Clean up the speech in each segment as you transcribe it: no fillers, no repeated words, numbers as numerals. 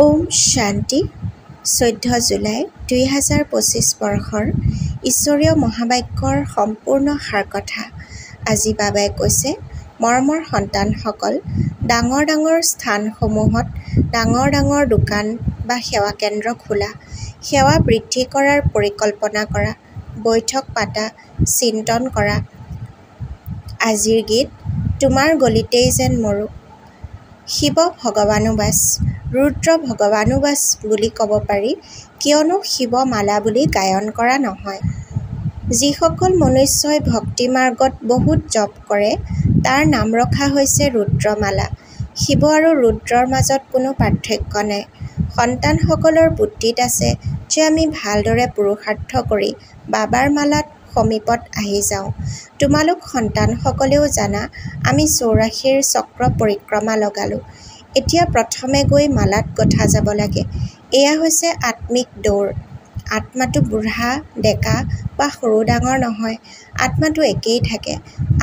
ওম শান্তি 14 জুলাই 2025 বৰ্ষৰ ঈশ্বৰীয় মহাবাক্যৰ সম্পূৰ্ণ সাৰকথা আজি বাবাই কৈছে, মৰমৰ সন্তানসকল, ডাঙৰ ডাঙৰ স্থানসমূহত ডাঙৰ ডাঙৰ দোকান বা সেৱা কেন্দ্ৰ খোলা, সেৱা বৃদ্ধি কৰাৰ পৰিকল্পনা কৰা, বৈঠক পাতা, চিন্তন কৰা। আজিৰ গীত তোমাৰ গলিতেই যেন মৰো। শিৱ ভগৱানুবাস, ৰুদ্ৰ ভগৱানুবাস বুলি ক'ব পাৰি, কিয়নো শিৱ মালা বুলি গায়ন কৰা নহয়। যিসকল মনুষ্যই ভক্তি মাৰ্গত বহুত জপ কৰে, তাৰ নাম ৰখা হৈছে ৰুদ্ৰমালা। শিৱ আৰু ৰুদ্ৰৰ মাজত কোনো পাৰ্থক্য নাই। সন্তানসকলৰ বুদ্ধিত আছে যে আমি ভালদৰে পুৰুষাৰ্থ কৰি বাবাৰ মালাত সমীপত আহি যাওঁ। তোমালোক সন্তানসকলেও জানা, আমি 84 চক্ৰ পৰিক্ৰমা লগালোঁ। এতিয়া প্ৰথমে গৈ মালাত গঁঠা যাব লাগে। এয়া হৈছে আত্মিক দৌৰ। আত্মাটো বুঢ়া ডেকা বা সৰু ডাঙৰ নহয়, আত্মাটো একেই থাকে।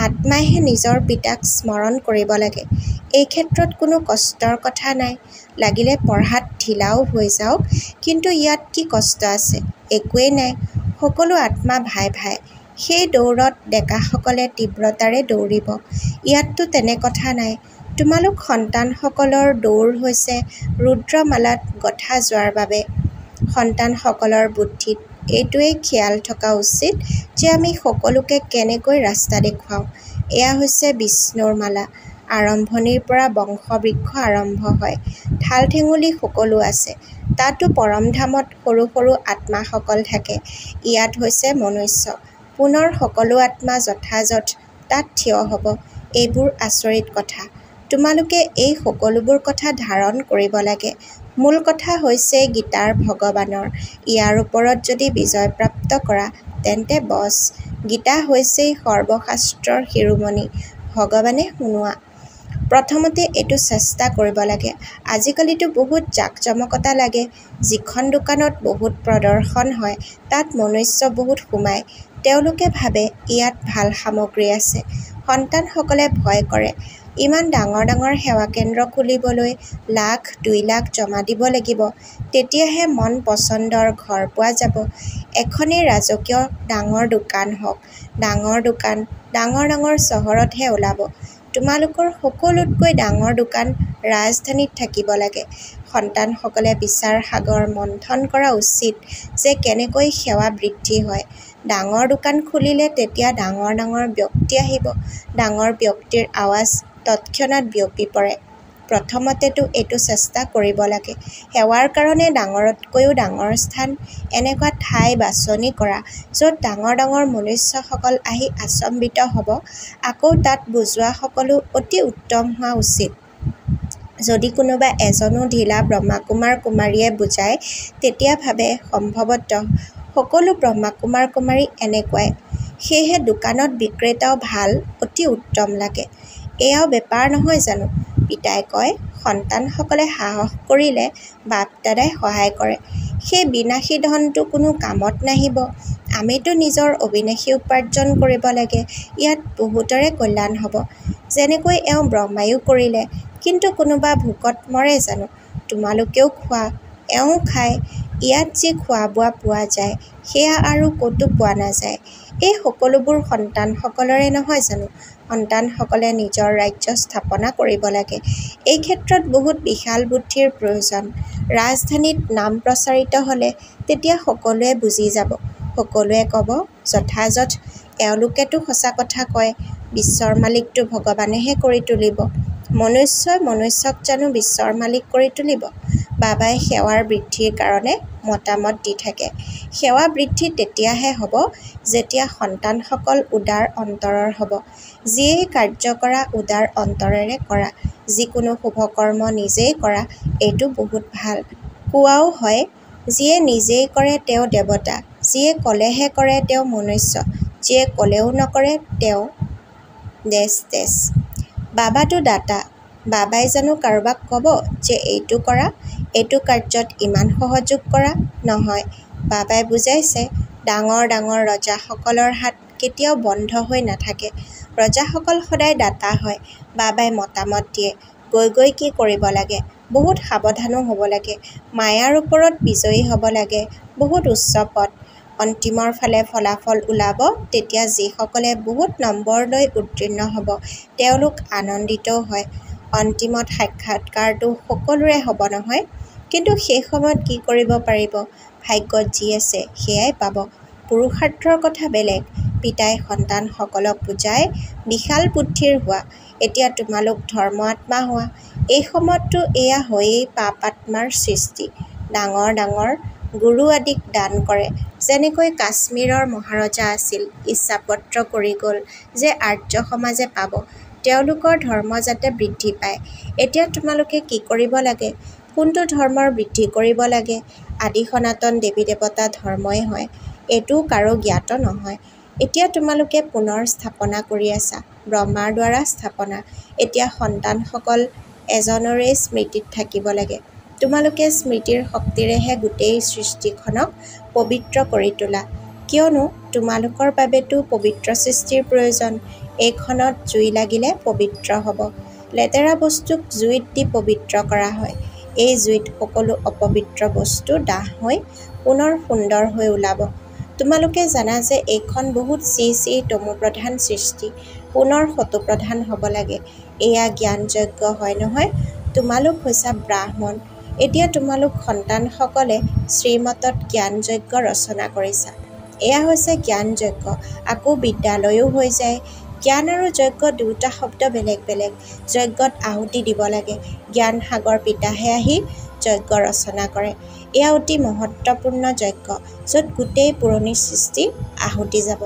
আত্মাইহে নিজৰ পিতাক স্মৰণ কৰিব লাগে। এই ক্ষেত্ৰত কোনো কষ্টৰ কথা নাই। লাগিলে পঢ়াত ঢিলাও হৈ যাওক, কিন্তু ইয়াত কি কষ্ট আছে? একোৱেই নাই। সকলো আত্মা ভাই ভাই। সেই দৌৰত ডেকাসকলে তীব্ৰতাৰে দৌৰিব। ইয়াততো তেনে কথা নাই। তোমালোক সন্তানসকলৰ দৌৰ হৈছে ৰুদ্ৰমালাত গঁঠা যোৱাৰ বাবে। সন্তানসকলৰ বুদ্ধিত এইটোৱেই খিয়াল থকা উচিত যে আমি সকলোকে কেনেকৈ ৰাস্তা দেখুৱাওঁ। এয়া হৈছে বিষ্ণুৰ মালা। আৰম্ভণিৰ পৰা বংশবৃক্ষ আৰম্ভ হয়। ঠাল ঠেঙুলি সকলো আছে। তাতো পৰমধামত সৰু সৰু আত্মাসকল থাকে। ইয়াত হৈছে মনুষ্য। পুনৰ সকলো আত্মা যথাযথ তাত থিয় হ'ব। এইবোৰ আচৰিত কথা। তোমালোকে এই সকলোবোৰ কথা ধাৰণ কৰিব লাগে। মূল কথা হৈছে গীতাৰ ভগৱানৰ। ইয়াৰ ওপৰত যদি বিজয়প্ৰাপ্ত কৰা, তেন্তে বছ। গীতা হৈছেই সৰ্বশাস্ত্ৰৰ শিৰোমণি, ভগৱানে শুনোৱা। প্ৰথমতে এইটো চেষ্টা কৰিব লাগে। আজিকালিতো বহুত জাকজমকতা লাগে। যিখন দোকানত বহুত প্ৰদৰ্শন হয়, তাত মনুষ্য বহুত সোমায়। তেওঁলোকে ভাবে ইয়াত ভাল সামগ্ৰী আছে। সন্তানসকলে ভয় কৰে। ইমান ডাঙৰ ডাঙৰ সেৱা কেন্দ্ৰ খুলিবলৈ লাখ 2 লাখ জমা দিব লাগিব। তেতিয়াহে মন পচন্দৰ ঘৰ পোৱা যাব। এখনেই ৰাজকীয় ডাঙৰ দোকান হওক। ডাঙৰ দোকান ডাঙৰ ডাঙৰ চহৰতহে ওলাব। তোমালোকৰ সকলোতকৈ ডাঙৰ দোকান ৰাজধানীত থাকিব লাগে। সন্তানসকলে বিচাৰ সাগৰ মন্থন কৰা উচিত যে কেনেকৈ সেৱা বৃদ্ধি হয়। ডাঙৰ দোকান খুলিলে তেতিয়া ডাঙৰ ডাঙৰ ব্যক্তি আহিব। ডাঙৰ ব্যক্তিৰ আৱাজ তৎক্ষণাৎ বিয়পি পৰে। প্ৰথমতেতো এইটো চেষ্টা কৰিব লাগে। সেৱাৰ কাৰণে ডাঙৰতকৈও ডাঙৰ স্থান, এনেকুৱা ঠাই বাছনি কৰা, য'ত ডাঙৰ ডাঙৰ মনুষ্যসকল আহি আচম্বিত হ'ব। আকৌ তাত বুজোৱা সকলো অতি উত্তম হোৱা উচিত। যদি কোনোবা এজনো ঢিলা ব্ৰহ্মাকুমাৰ কুমাৰীয়ে বুজায়, তেতিয়া ভাবে সম্ভৱতঃ সকলো ব্ৰহ্মাকুমাৰ কুমাৰী এনেকুৱাই। সেয়েহে দোকানত বিক্ৰেতাও ভাল, অতি উত্তম লাগে। এয়াও বেপাৰ নহয় জানো? পিতাই কয়, সন্তানসকলে সাহস কৰিলে বাপ দাদাই সহায় কৰে। সেই বিনাশী ধনটো কোনো কামত নাহিব। আমিতো নিজৰ অবিনাশী উপাৰ্জন কৰিব লাগে। ইয়াত বহুতৰে কল্যাণ হ'ব। যেনেকৈ এওঁ ব্ৰহ্মায়ো কৰিলে। কিন্তু কোনোবা ভোকত মৰে জানো? তোমালোকেও খোৱা, এওঁ খায়। ইয়াত যি খোৱা বোৱা পোৱা যায়, সেয়া আৰু ক'তো পোৱা নাযায়। এই সকলোবোৰ সন্তানসকলৰে নহয় জানো? সন্তানসকলে নিজৰ ৰাজ্য স্থাপনা কৰিব লাগে। এই ক্ষেত্ৰত বহুত বিশাল বুদ্ধিৰ প্ৰয়োজন। ৰাজধানীত নাম প্ৰচাৰিত হ'লে তেতিয়া সকলোৱে বুজি যাব। সকলোৱে ক'ব, যথাযথ। এওঁলোকেতো সঁচা কথা কয়। বিশ্বৰ মালিকটো ভগৱানেহে কৰি তুলিব। মনুষ্যই মনুষ্যক জানো বিশ্বৰ মালিক কৰি তুলিব? বাবাই সেৱাৰ বৃদ্ধিৰ কাৰণে মতামত দি থাকে। সেৱা বৃদ্ধি তেতিয়াহে হ'ব, যেতিয়া সন্তানসকল উদাৰ অন্তৰৰ হ'ব। যিয়েই কাৰ্য কৰা উদাৰ অন্তৰেৰে কৰা। যিকোনো শুভকৰ্ম নিজেই কৰা, এইটো বহুত ভাল। কোৱাও হয়, যিয়ে নিজেই কৰে তেওঁ দেৱতা, যিয়ে ক'লেহে কৰে তেওঁ মনুষ্য, যিয়ে ক'লেও নকৰে তেওঁ দেশ। বাবাতো দাতা। বাবাই জানো কাৰোবাক ক'ব যে এইটো কৰা, এইটো কাৰ্যত ইমান সহযোগ কৰা? নহয়। বাবাই বুজাইছে, ডাঙৰ ডাঙৰ ৰজাসকলৰ হাত কেতিয়াও বন্ধ হৈ নাথাকে। ৰজাসকল সদায় দাতা হয়। বাবাই মতামত দিয়ে, গৈ গৈ কি কৰিব লাগে। বহুত সাৱধানো হ'ব লাগে। মায়াৰ ওপৰত বিজয়ী হ'ব লাগে। বহুত উচ্চ পদ। অন্তিমৰ ফালে ফলাফল ওলাব, তেতিয়া যিসকলে বহুত নম্বৰ লৈ উত্তীৰ্ণ হ'ব তেওঁলোক আনন্দিতও হয়। অন্তিমত সাক্ষাৎকাৰটো সকলোৰে হ'ব নহয়, কিন্তু সেই সময়ত কি কৰিব পাৰিব? ভাগ্যত যি আছে সেয়াই পাব। পুৰুষাৰ্থৰ কথা বেলেগ। পিতাই সন্তানসকলক বুজায়, বিশাল বুদ্ধিৰ হোৱা। এতিয়া তোমালোক ধৰ্ম আত্মা হোৱা। এই সময়ততো এয়া হয়েই পাপ আত্মাৰ সৃষ্টি। ডাঙৰ ডাঙৰ গুৰু আদিক দান কৰে। যেনেকৈ কাশ্মীৰৰ মহাৰজা আছিল, ইচ্ছাপত্ৰ কৰি গ'ল যে আৰ্য সমাজে পাব, তেওঁলোকৰ ধৰ্ম যাতে বৃদ্ধি পায়। এতিয়া তোমালোকে কি কৰিব লাগে? কোনটো ধৰ্মৰ বৃদ্ধি কৰিব লাগে? আদি সনাতন দেৱী দেৱতা ধৰ্মই হয়। এইটোও কাৰো জ্ঞাত নহয়। এতিয়া তোমালোকে পুনৰ স্থাপনা কৰি আছা, ব্ৰহ্মাৰ দ্বাৰা স্থাপনা। এতিয়া সন্তানসকল এজনৰেই স্মৃতিত থাকিব লাগে। তোমালোকে স্মৃতিৰ শক্তিৰেহে গোটেই সৃষ্টিখনক পবিত্ৰ কৰি তোলা। কিয়নো তোমালোকৰ বাবেতো পবিত্ৰ সৃষ্টিৰ প্ৰয়োজন। এইখনত জুই লাগিলে পবিত্ৰ হ'ব। লেতেৰা বস্তুক জুইত দি পবিত্ৰ কৰা হয়। এই জুইত সকলো অপবিত্ৰ বস্তু দাহ হৈ পুনৰ সুন্দৰ হৈ ওলাব। তোমালোকে জানা যে এইখন বহুত শ্ৰী তমোপ্ৰধান সৃষ্টি, পুনৰ সতোপ্ৰধান হ'ব লাগে। এয়া জ্ঞানযজ্ঞ হয় নহয়। তোমালোক হৈছা ব্ৰাহ্মণ। এতিয়া তোমালোক সন্তানসকলে শ্ৰীমতত জ্ঞানযজ্ঞ ৰচনা কৰিছা। এয়া হৈছে জ্ঞানযজ্ঞ। আকৌ বিদ্যালয়ো হৈ যায়। জ্ঞান আৰু যজ্ঞ দুয়োটা শব্দ বেলেগ বেলেগ। যজ্ঞত আহুতি দিব লাগে। জ্ঞান সাগৰ পিতাহে আহি যজ্ঞ ৰচনা কৰে। এয়া অতি মহত্বপূৰ্ণ যজ্ঞ, য'ত গোটেই পুৰণি সৃষ্টি আহুতি যাব।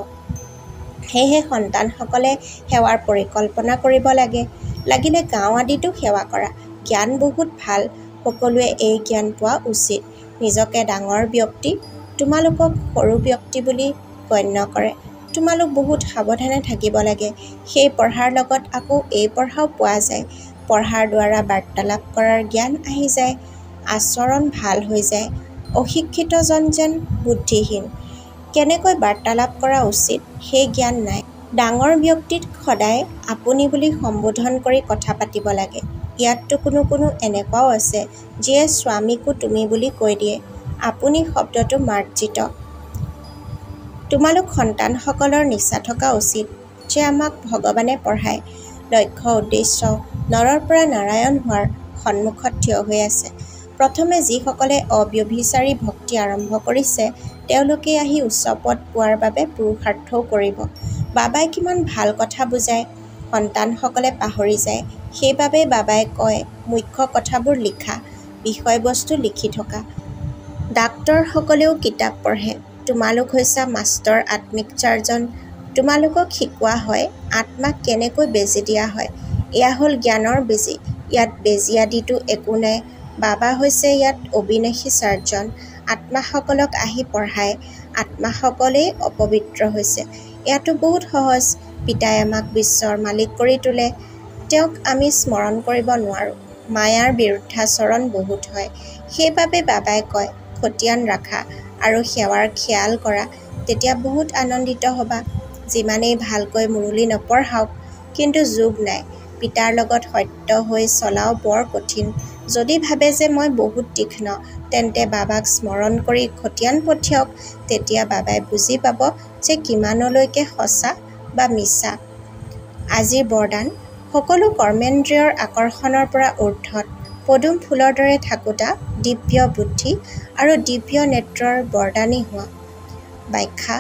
সেয়েহে সন্তানসকলে সেৱাৰ পৰিকল্পনা কৰিব লাগে। লাগিলে গাঁও আদিতো সেৱা কৰা। জ্ঞান বহুত ভাল। সকলোৱে এই জ্ঞান পোৱা উচিত। নিজকে ডাঙৰ ব্যক্তি, তোমালোকক সৰু ব্যক্তি বুলি গণ্য কৰে। তোমালোক বহুত সাৱধানে থাকিব লাগে। সেই পঢ়াৰ লগত আকৌ এই পঢ়াও পোৱা যায়। পঢ়াৰ দ্বাৰা বাৰ্তালাপ কৰাৰ জ্ঞান আহি যায়। আচৰণ ভাল হৈ যায়। অশিক্ষিতজন যেন বুদ্ধিহীন। কেনেকৈ বাৰ্তালাপ কৰা উচিত সেই জ্ঞান নাই। ডাঙৰ ব্যক্তিক সদায় আপুনি বুলি সম্বোধন কৰি কথা পাতিব লাগে। ইয়াততো কোনো এনেকুৱাও আছে যিয়ে স্বামীকো তুমি বুলি কৈ দিয়ে। আপুনি শব্দটো মাৰ্জিত। তোমালোক সন্তানসকলৰ নিচা থকা উচিত যে আমাক ভগৱানে পঢ়ায়। লক্ষ্য উদ্দেশ্য নৰৰ পৰা নাৰায়ণ হোৱাৰ সন্মুখত থিয় হৈ আছে। প্ৰথমে যিসকলে অব্যভিচাৰী ভক্তি আৰম্ভ কৰিছে তেওঁলোকে আহি উচ্চ পদ পোৱাৰ বাবে পুৰুষাৰ্থও কৰিব। বাবাই কিমান ভাল কথা বুজায়, সন্তানসকলে পাহৰি যায়। সেইবাবে বাবাই কয় মুখ্য কথাবোৰ লিখা, বিষয়বস্তু লিখি থকা। ডাক্তৰসকলেও কিতাপ পঢ়ে। তোমালোক হৈছা মাষ্টৰ আত্মিক চাৰ্জন। তোমালোকক শিকোৱা হয় আত্মাক কেনেকৈ বেজী দিয়া হয়। এয়া হ'ল জ্ঞানৰ বেজী। ইয়াত বেজী আদিতো একো নাই। বাবা হৈছে ইয়াত অবিনাশী চাৰ্জন। আত্মাসকলক আহি পঢ়ায়। আত্মাসকলেই অপবিত্ৰ হৈছে। এয়াতো বহুত সহজ। পিতাই আমাক বিশ্বৰ মালিক কৰি তোলে। তেওঁক আমি স্মৰণ কৰিব নোৱাৰোঁ। মায়াৰ বিৰুদ্ধাচৰণ বহুত হয়। সেইবাবে বাবাই কয় খতিয়ান ৰাখা আৰু সেৱাৰ খিয়াল কৰা, তেতিয়া বহুত আনন্দিত হ'বা। যিমানেই ভালকৈ মুৰলী নপঢ়াওক, কিন্তু যোগ নাই। পিতাৰ লগত সত্য হৈ চলাও বৰ কঠিন। যদি ভাবে যে মই বহুত তীক্ষ্ণ, তেন্তে বাবাক স্মৰণ কৰি খতিয়ান পঠিয়াওক। তেতিয়া বাবাই বুজি পাব যে কিমানলৈকে সঁচা বা মিছা। আজিৰ বৰদান, সকলো কৰ্মেন্দ্ৰিয়ৰ আকৰ্ষণৰ পৰা ঊৰ্ধত পদুম ফুলৰ দৰে থাকোঁতা দিব্য বুদ্ধি আৰু দিব্য নেত্ৰৰ বৰদানী হোৱা। ব্যাখ্যা: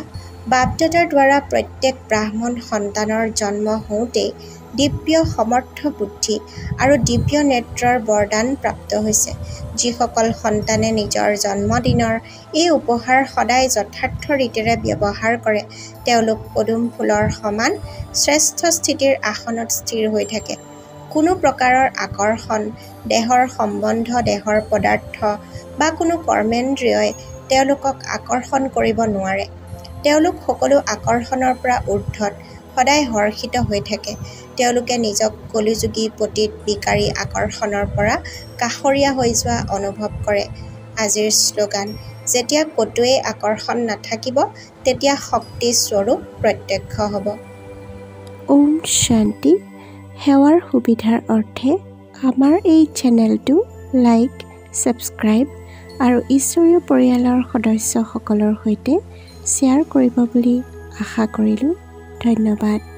বাপদাদাৰ দ্বাৰা প্ৰত্যেক ব্ৰাহ্মণ সন্তানৰ জন্ম হওঁতেই দিব্য সমৰ্থ বুদ্ধি আৰু দিব্য নেত্ৰৰ বৰদান প্ৰাপ্ত হৈছে। যিসকল সন্তানে নিজৰ জন্মদিনৰ এই উপহাৰ সদায় যথাৰ্থ ৰীতিৰে ব্যৱহাৰ কৰে, তেওঁলোক পদুম ফুলৰ সমান শ্ৰেষ্ঠ স্থিতিৰ আসনত স্থিৰ হৈ থাকে। কোনো প্ৰকাৰৰ আকৰ্ষণ, দেহৰ সম্বন্ধ, দেহৰ পদাৰ্থ বা কোনো কৰ্মেন্দ্ৰিয়ই তেওঁলোকক আকৰ্ষণ কৰিব নোৱাৰে। তেওঁলোক সকলো আকৰ্ষণৰ পৰা ঊৰ্ধত, সদায় হৰ্ষিত হৈ থাকে। তেওঁলোকে নিজক কলিযুগী পতিত বিকাৰী আকৰ্ষণৰ পৰা কাষৰীয়া হৈ যোৱা অনুভৱ কৰে। আজিৰ শ্লোগান: যেতিয়া ক'তোৱেই আকৰ্ষণ নাথাকিব, তেতিয়া শক্তি স্বৰূপ প্ৰত্যক্ষ হ'ব। ওম শান্তি। সেৱাৰ সুবিধাৰ অৰ্থে আমাৰ এই চেনেলটো লাইক, ছাবস্ক্ৰাইব আৰু ঈশ্বৰীয় পৰিয়ালৰ সদস্যসকলৰ সৈতে শ্বেয়াৰ কৰিব বুলি আশা কৰিলোঁ। ধন্যবাদ।